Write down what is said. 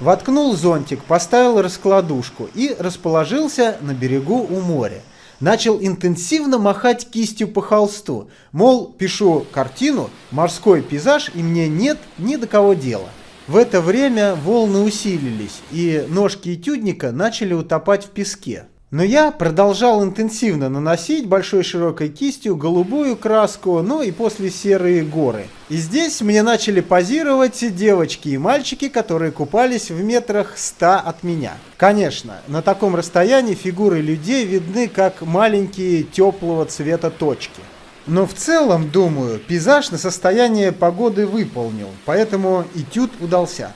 Воткнул зонтик, поставил раскладушку и расположился на берегу у моря. Начал интенсивно махать кистью по холсту. Мол, пишу картину, морской пейзаж, и мне нет ни до кого дела. В это время волны усилились, и ножки этюдника начали утопать в песке. Но я продолжал интенсивно наносить большой широкой кистью голубую краску, ну и после серые горы. И здесь мне начали позировать девочки и мальчики, которые купались в метрах 100 от меня. Конечно, на таком расстоянии фигуры людей видны как маленькие теплого цвета точки. Но в целом, думаю, пейзаж на состояние погоды выполнил, поэтому этюд удался.